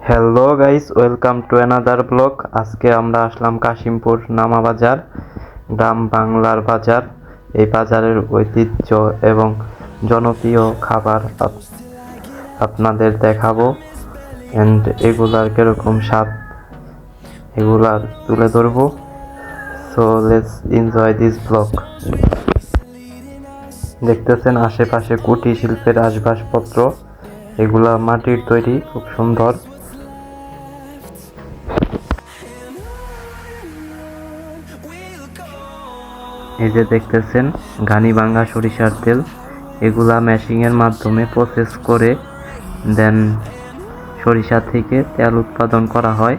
Hello guys, welcome to another blog. আজকে আমরা আসলাম কাশিমপুর নামা বাজার, গ্রাম বাংলার বাজার। এই বাজারের ঐতিহ্য এবং জনপ্রিয় খাবার আপনাদের দেখাবো, অ্যান্ড এগুলার কিরকম স্বাদ এগুলার তুলে ধরবো। So let's enjoy this blog. দেখতেছেন আশেপাশে কুটির শিল্পের আসবাবপত্র, এগুলা মাটির তৈরি, খুব সুন্দর। এই যে দেখতেছেন ঘানিভাঙ্গা সরিষার তেল, এগুলা মেশিংয়ের মাধ্যমে প্রসেস করে দেন সরিষা থেকে তেল উৎপাদন করা হয়।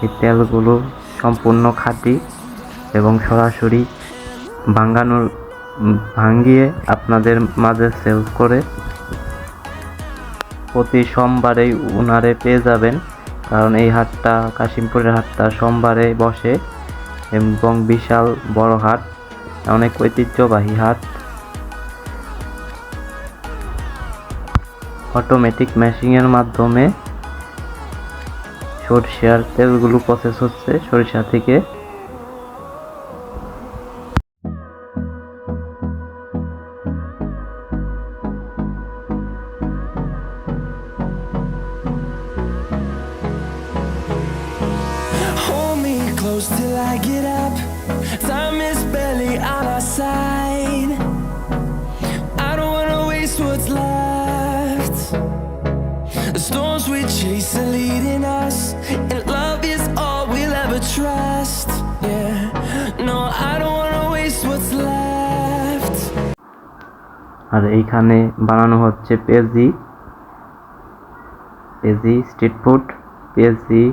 এই তেলগুলো সম্পূর্ণ খাঁটি এবং সরাসরি ভাঙ্গিয়ে আপনাদের মাঝে সেল করে। প্রতি সোমবারেই উনারে পেয়ে যাবেন, কারণ এই হাটটা, কাশিমপুরের হাটটা সোমবারে বসে এবং বিশাল বড় হাট, অনেক ঐতিহ্যবাহী হাট। অটোমেটিক মেশিনের মাধ্যমে সরিষার তেলগুলো প্রসেস হচ্ছে সরিষা থেকে। Close till I get up. Time is barely on our side. I don't wanna waste what's left. The storms we chase are leading us, and love is all we'll ever trust. Yeah, no, I don't wanna waste what's left. আর এইখানে বানানো হচ্ছে পেঁয়াজি street food. পেঁয়াজি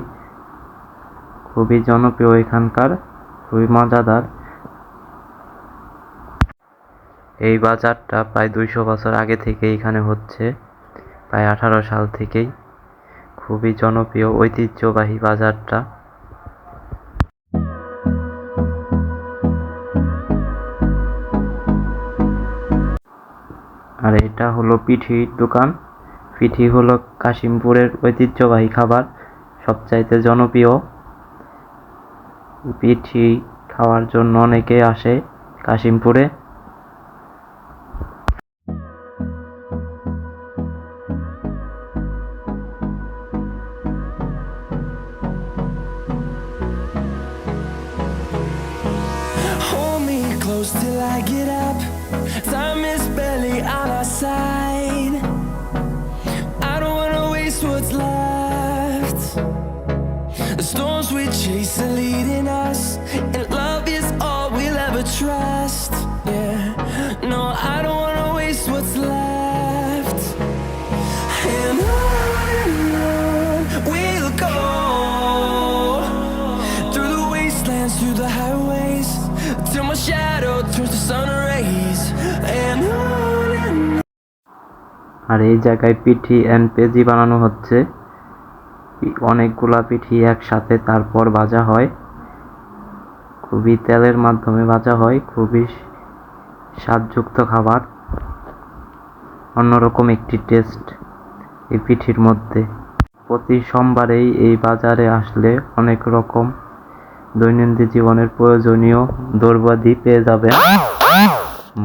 খুবই জনপ্রিয় এখানকার, খুবই মজাদার। এই বাজারটা প্রায় 200 বছর আগে থেকে এখানে হচ্ছে, প্রায় 18 সাল থেকেই। খুবই জনপ্রিয় ঐতিহ্যবাহী বাজারটা। আর এটা হলো পিঠির দোকান। পিঠি হলো কাশিমপুরের ঐতিহ্যবাহী খাবার, সবচাইতে জনপ্রিয়। পিঠি খাওয়ার জন্য অনেকে আসে কাশিমপুরে। Hold me close till I get up. Time is barely on our side. I don't wanna waste what's left. The storms we chase are leading us, and love is all we'll ever trust. Yeah, no, I don't wanna waste what's left. And on we'll go, through the wastelands, through the highways, till my shadow turns to sun rays. And on. আর এই জায়গায় পিঠি and পেঁয়াজি বানানো হচ্ছে। অনেকগুলা পিঠি একসাথে তারপর ভাজা হয়, খুবই তেলের মাধ্যমে ভাজা হয়। খুবই স্বাদযুক্ত খাবার, অন্যরকম একটি টেস্ট এই পিঠির মধ্যে। প্রতি সোমবারেই এই বাজারে আসলে অনেক রকম দৈনন্দিন জীবনের প্রয়োজনীয় দ্রব্যাদি পেয়ে যাবেন।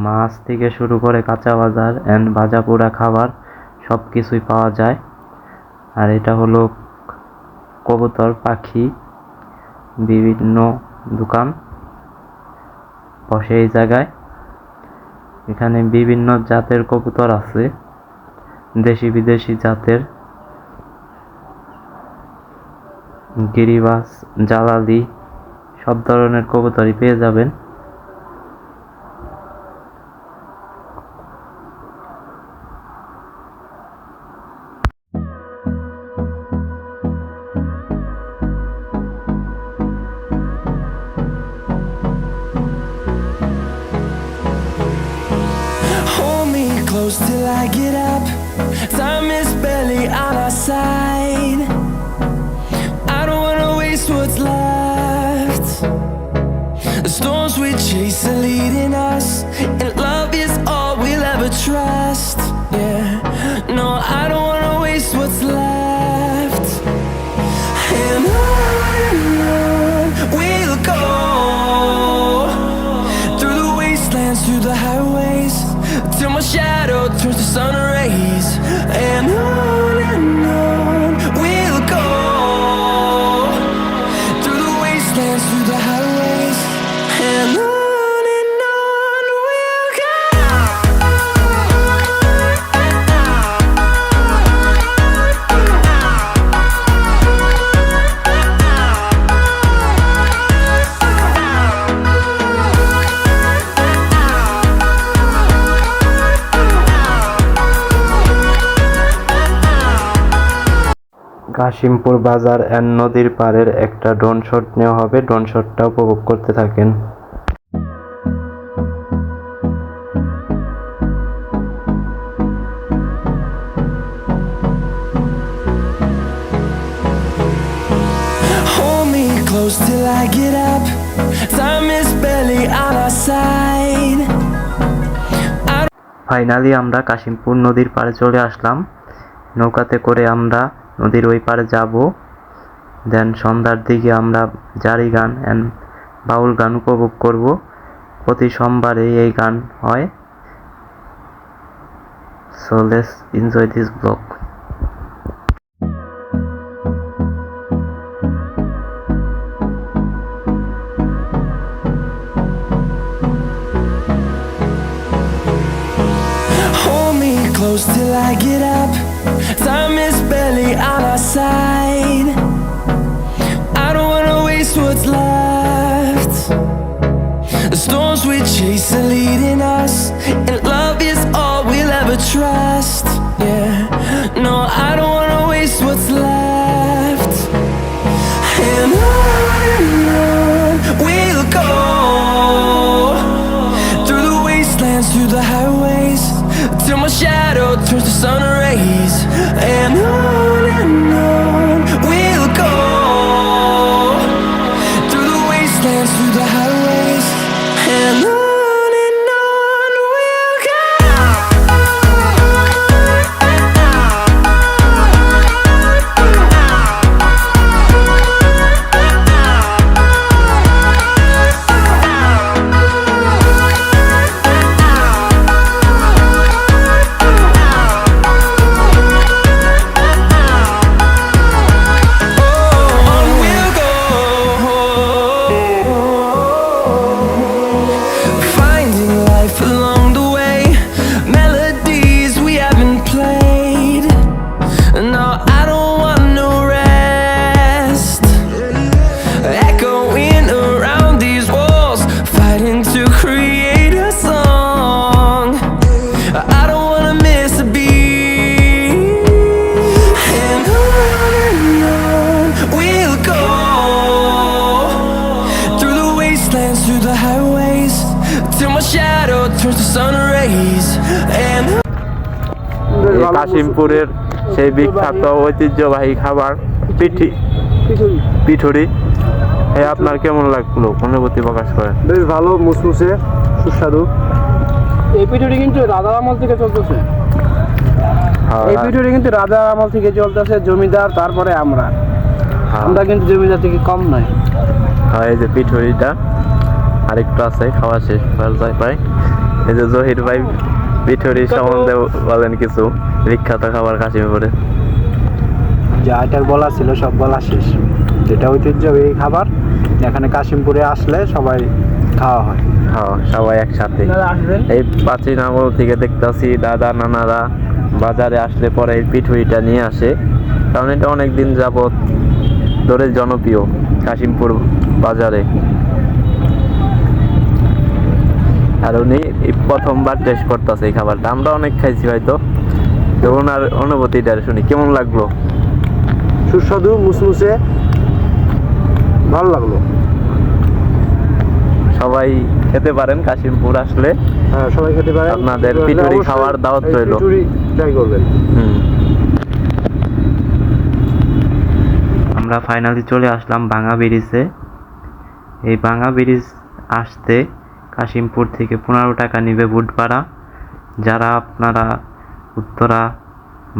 মাছ থেকে শুরু করে কাঁচা বাজার অ্যান্ড ভাজা পোড়া খাবার সব কিছুই পাওয়া যায়। আর এটা হলো কবুতর পাখি, বিভিন্ন দোকান বসে এই জায়গায়। এখানে বিভিন্ন জাতের কবুতর আছে, দেশি বিদেশি জাতের, গিরিবাজ, জালালি, সব ধরনের কবুতরই পেয়ে যাবেন। Hold me close till I get up. Time is barely on our side. I don't wanna waste what's left. The storms we chase are leading us, and love is all we'll ever trust. Yeah, no, I don't wanna waste what's left. sun rays, and on we'll go, through the wastelands, through the highways, and on we'll go. Kashimpur বাজার and নদীর পাড়ের একটা drone shot নেওয়া হবে, drone শটটা উপভোগ করতে থাকেন। Hold me close till I get up. Time is barely on our side. Finally আমরা কাশিমপুর নদীর পাড়ে চলে আসলাম। নৌকাতে করে আমরা নদীর ওই পাড়ে যাব। দেন সন্ধ্যার দিকে আমরা জারি গান অ্যান্ড বাউল গান উপভোগ করব। প্রতি সোমবারে এই গান হয়। So let's enjoy this blog. Hold me close till I get up. Time is barely on our side. I don't wanna waste what's left. The storms we chase are leading us, and love is all we'll ever trust. Yeah, no, I don't wanna waste what's left. And on we'll go, through the wastelands, through the highways, till my shadow turns to sun rays. And on we'll go, through the wastelands, through the highways, and on we'll go. On we'll go, finding life along the way, melodies we haven't played. No, I don't want no rest, echoing around these walls, fighting to create a song. I don't wanna miss a beat. And on we'll go, through the wastelands, through the highways, till my shadow turns to sun rays. And এই কাশিমপুরের সেই বিখ্যাত ঐতিহ্যবাহী খাবার পিঠুরি। আপনার কেমন লাগলো, অনুভূতি প্রকাশ করেন। বেশ ভালো, মুসমুসে, সুস্বাদু। এই পিঠুরি কিন্তু রাজার আমল থেকে চলতেছে। এই পিঠুরি কিন্তু রাজার আমল থেকে চলতেছে, জমিদার, তারপরে আমরা কিন্তু জমিদার থেকে কম নয়। এই যে পিঠুরিটা আরেকটু আছে, খাওয়া শেষ প্রায়। এই যে জহির ভাই পিঠুরি সম্বন্ধে বলেন কিছু, বিখ্যাত খাবার কাশিমপুরে। যা এটার বলা ছিল সব বলা শেষ। যেটা ঐতিহ্যবাহী খাবার, এখানে কাশিমপুরে আসলে সবাই খাওয়া হয়। হ্যাঁ, সবাই একসাথে। এই প্রাচীন আমল থেকে দেখতেছি দাদা নানারা বাজারে আসলে পরে এই পিঠুরিটা নিয়ে আসে, কারণ এটা অনেক দিন যাবত ধরে জনপ্রিয় কাশিমপুর বাজারে। আর উনি প্রথমবার টেস্ট করতেছে এই খাবারটা। আমরা অনেক খাইছি হয়তো, তো ওনার অনুভূতিটা শুনি কেমন লাগলো। সুস্বাদু, মুসমুসে, ভালো লাগলো। সবাই খেতে পারেন কাশিমপুর আসলে। হ্যাঁ, সবাই খেতে পারে। আপনাদের পিঠুরি খাওয়ার দাওয়াত রইল। পিঠুরি ট্রাই করবেন। আমরা ফাইনালি চলে আসলাম ভাঙা ব্রিজে। এই ভাঙা ব্রিজ আসতে কাশিমপুর থেকে 15 টাকা নিবে বুট ভাড়া। যারা আপনারা উত্তরা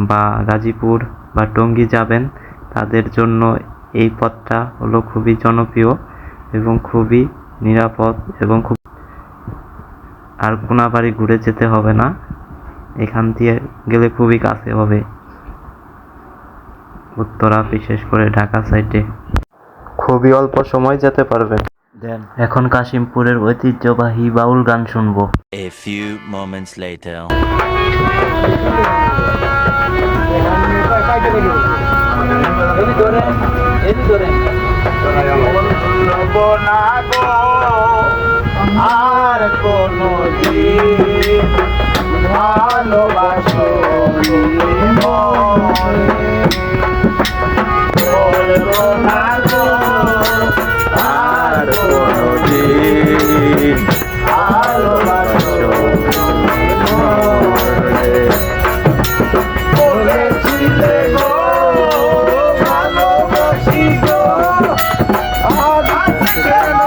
বা গাজীপুর বা টঙ্গী যাবেন, তাদের জন্য এই পথটা হলো খুবই জনপ্রিয় এবং খুবই নিরাপদ, এবং আর কোনাবাড়ি ঘুরে যেতে হবে না। এখান দিয়ে গেলে খুবই কাছে হবে, উত্তরা বিশেষ করে ঢাকা সাইডে খুবই অল্প সময় যেতে পারবেন। এখন কাশিমপুরের ঐতিহ্যবাহী বাউল গান শুনবো। A few moments later. আর কোনো দিন ভালোবাসো বলবো না গো, আর কোনো দিন ভালোবাসো বলেছিলে গো ভালোবাসি গো, আঘাত কেন